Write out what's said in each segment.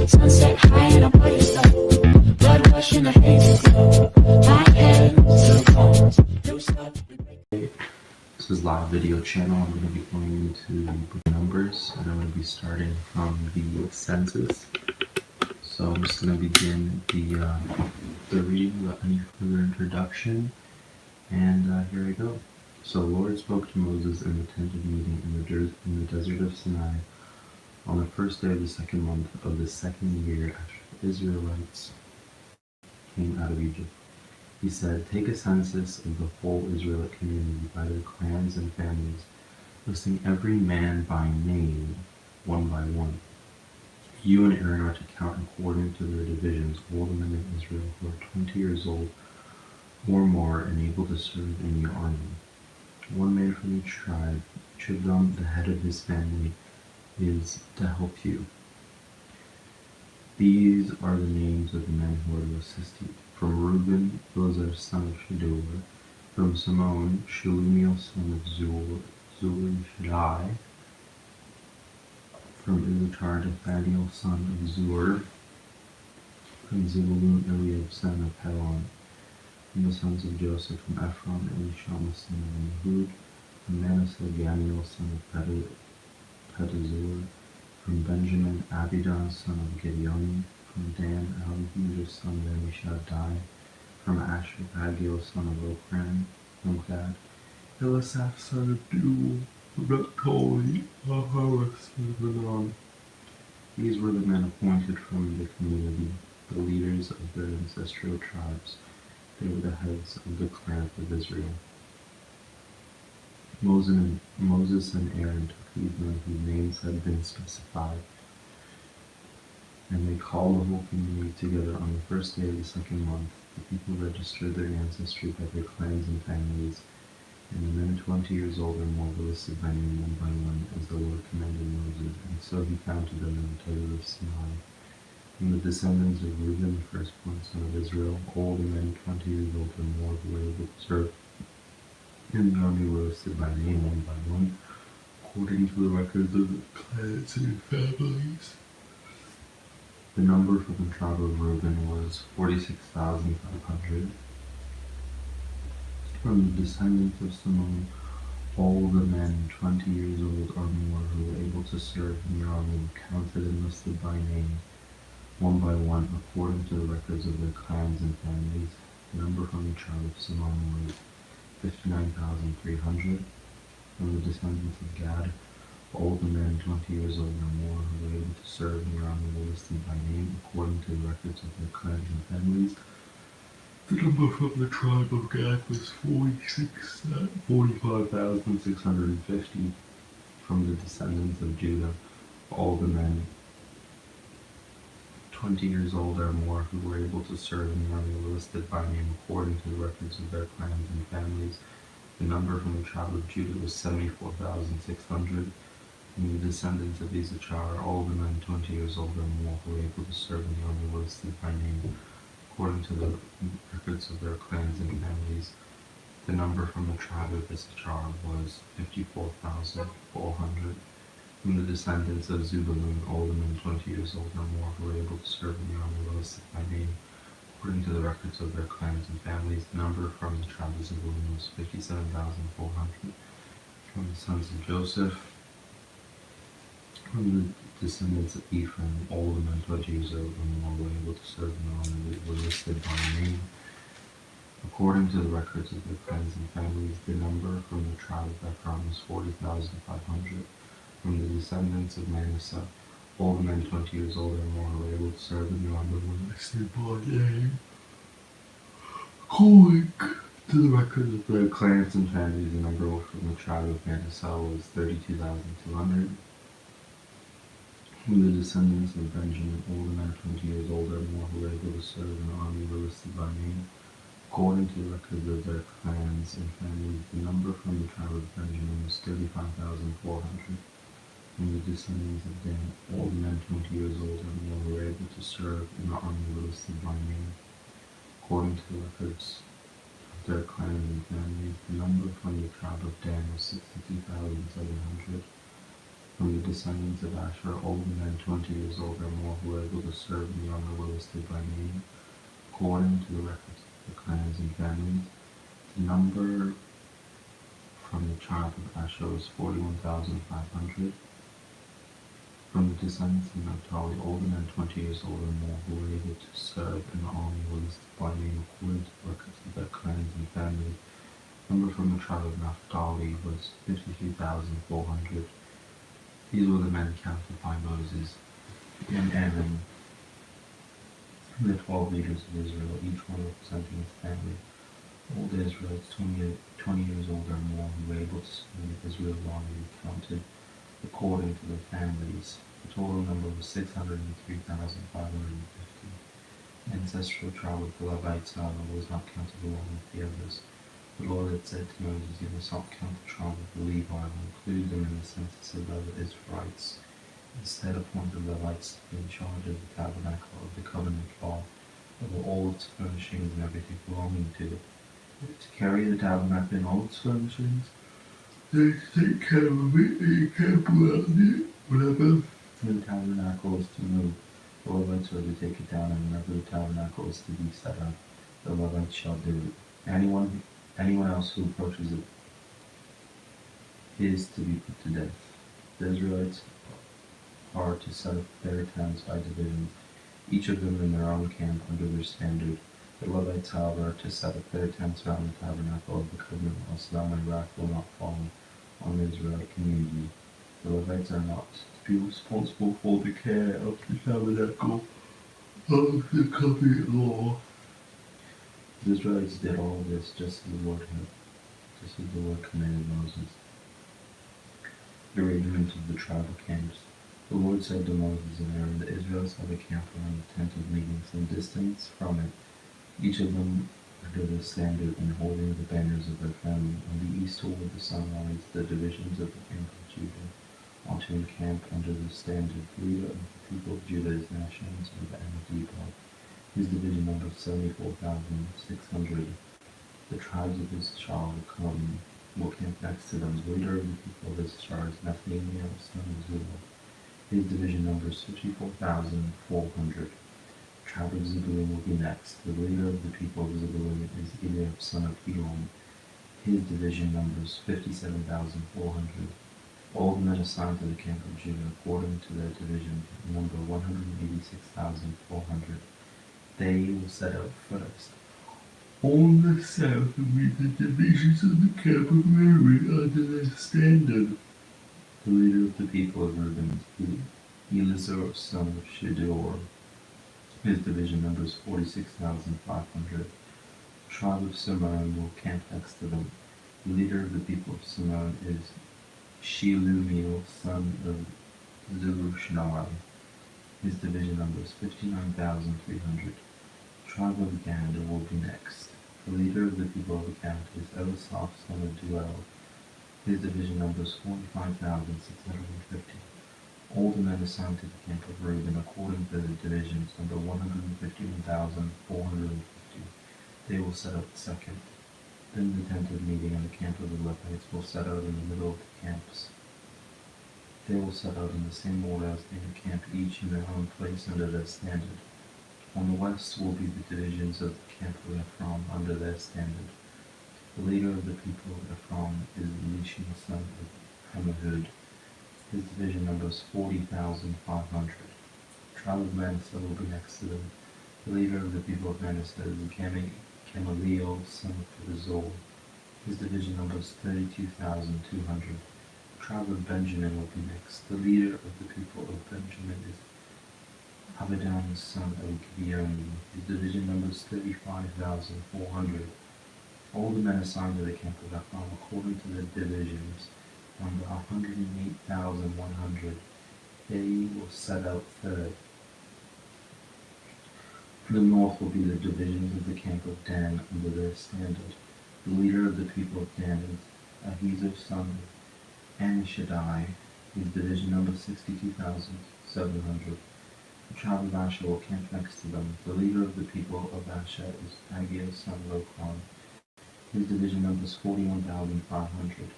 Sunset high and I'm by your side. Blood rush in a hazy glow. My hands to the bones. You stop. This is live video channel. I'm going to be going into the numbers, and I'm going to be starting from the census. So I'm just going to begin the reading without any further introduction, and here I go. So the Lord spoke to Moses in the tent of meeting in the desert of Sinai on the first day of the second month of the second year after the Israelites came out of Egypt. He said, "Take a census of the whole Israelite community by their clans and families, listing every man by name, one by one. You and Aaron are to count according to their divisions all the men of Israel who are 20 years old or more and able to serve in the army. One man from each tribe, Chibram, the head of his family, is to help you. These are the names of the men who are to assist you. From Reuben, Elazar son of Shedeur. From Simon, Shelumiel son of Zurishaddai. From Issachar, Nathaniel son of Zur. From Zebulun, Eliab son of Helon. From the sons of Joseph, from Ephraim, Elishama son of Amihud. From Manasseh, Gamaliel son of Pedazur. From Benjamin, Abidan son of Gideoni. From Dan, Abihud son of Ammishaddai. From Asher, Pagiel son of Okran. From Gad, Elisaph son of Duel. From Naphtali, Aharon son of Anan. These were the men appointed from the community, the leaders of their ancestral tribes. They were the heads of the clans of Israel. Moses and Aaron took these men whose names had been specified, and they called the whole community together on the first day of the second month. The people registered their ancestry by their clans and families, and the men 20 years old or more were listed by name one by one, as the Lord commanded Moses, and so he counted them in the desert of Sinai. From the descendants of Reuben, the firstborn son of Israel, all the men 20 years old or more who were able to serve in the army were listed by name one by one, according to the records of the clans and families. The number for the tribe of Reuben was 46,500. From the descendants of Simon, all the men 20 years old or more who were able to serve in the army were counted and listed by name, one by one, according to the records of their clans and families. The number from the tribe of Simon was 59,300. From the descendants of Gad, all the men 20 years old or more who were able to serve in the army were listed by name, according to the records of their clans and families. The number from the tribe of Gad was 45,650. From the descendants of Judah, all the men 20 years old or more who were able to serve in the army were listed by name according to the records of their clans and families. The number from the tribe of Judah was 74,600. From the descendants of Issachar, all the men 20 years old or more who were able to serve in the army were listed by name according to the records of their clans and families. The number from the tribe of Issachar was 54,400. From the descendants of Zebulun, all the men 20 years old or more who were able to serve in the army were listed by name, according to the records of their clans and families. The number from the tribe of Zebulun was 57,400. From the sons of Joseph, from the descendants of Ephraim, all the men 20 years old or more were able to serve in the army were listed by name, according to the records of their clans and families. The number from the tribe of Ephraim was 40,500. From the descendants of Manasseh, all the men 20 years old or more who were able to serve in the army were listed by name, according to the records of their clans and families. The number from the tribe of Manasseh was 32,200. From the descendants of Benjamin, all the men 20 years old or more who were able to serve in the army were listed by name, according to the records of their clans and families. The number from the tribe of Benjamin was 35,400. From the descendants of Dan, all the men 20 years old or more who were able to serve in the army were listed by name, according to the records of their clans and families. The number from the tribe of Dan was 62,700. From the descendants of Asher, older men 20 years old or more who were able to serve me on the were listed by name, according to the records of the clans and families. The number from the tribe of Asher was 41,500. From the descendants of Naphtali, older men 20 years old or more who were able to serve in the army were listed by name according to the records of their clans and families. The number from the tribe of Naphtali was 53,400. These were the men counted by Moses and Aaron, the 12 leaders of Israel, each one representing his family. All the Israelites 20 years old or more who were able to serve in Israel's army were counted according to their families. The total number was 603,550. The ancestral tribe of the Levites, however, was not counted along with the others. The Lord had said to Moses, "You must not count the tribe of the Levi or include them in the census of the Israelites. Instead, appoint the Levites to be in charge of the tabernacle of the covenant law, over all its furnishings and everything belonging to it. To carry the tabernacle and all its furnishings, they take care of it and camp around it. Whenever the tabernacle is to move, the Levites are to take it down, and whenever the tabernacle is to be set up, the Levites shall do it. Anyone else who approaches it is to be put to death. The Israelites are to set up their tents by divisions, each of them in their own camp under their standard. The Levites, however, are to set up their tents around the tabernacle of the covenant law, so that my wrath will not fall on the Israelite community. The Levites are not to be responsible for the care of the tabernacle of the covenant law. The Israelites did all this just as the Lord commanded Moses. The arrangement of the tribal camps. The Lord said to Moses and Aaron, "The Israelites have a camp around the tent of meeting, some distance from it, each of them under the standard and holding the banners of their family. On the east toward the sunrise, the divisions of the camp of Judah are to encamp under the standard. The leader of the people of Judah is Nashon, son of Amminadab. His division number 74,600. The tribes of Issachar will camp next to them. The leader of the people of Issachar is Nathaniel, son of Zul. His division number is 54,400. The tribe of Zebulun will be next. The leader of the people of Zebulun is Eliab, son of Helon. His division number is 57,400. All the men assigned to the camp of Judah, according to their division, number 186,400. They will set out first. On the south will be the divisions of the camp of Reuben under their standard. The leader of the people of Reuben is Elizur, son of Shedeur. His division number is 46,500. The tribe of Simeon will camp next to them. The leader of the people of Simeon is Shelumiel, son of Zerushaddai. His division number is 59,300. The tribe of Gad will be next. The leader of the people of Gad is Elisaph, son of Duel. His division number is 45,650. All the men assigned to the camp of Reuben, according to their divisions, number 151,450. They will set out second. Then the tent of meeting and the camp of the Levites will set out in the middle of the camps. They will set out in the same order as they encamp, each in their own place under their standard. On the west will be the divisions of the camp of Ephraim under their standard. The leader of the people of Ephraim is Elishma, son of Ammihud. His division number is 40,500. The tribe of Manasseh will be next to them. The leader of the people of Manasseh is Gamaliel, son of Pedazol. His division number is 32,200. The tribe of Benjamin will be next. The leader of the people of Benjamin is Abidan, son of Gideon. His division number is 35,400. All the men assigned to the camp of Ephraim, according to their divisions, number 108,100. They will set out third. The north will be the divisions of the camp of Dan under their standard. The leader of the people of Dan is Ahizah, son of Ammishaddai. His division number 62,700. The tribe of Asher will camp next to them. The leader of the people of Asher is Pagiel, son of Okran. His division number is 41,500.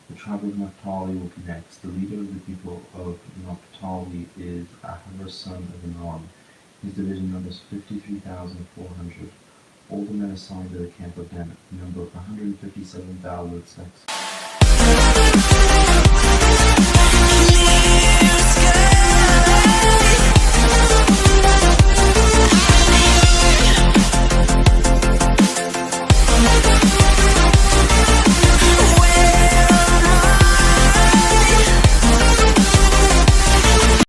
The tribe of Naphtali will be next. The leader of the people of Naphtali is Ahar, son of Anon. His division numbers 53,400. All the men assigned to the camp of Dan number 157,600.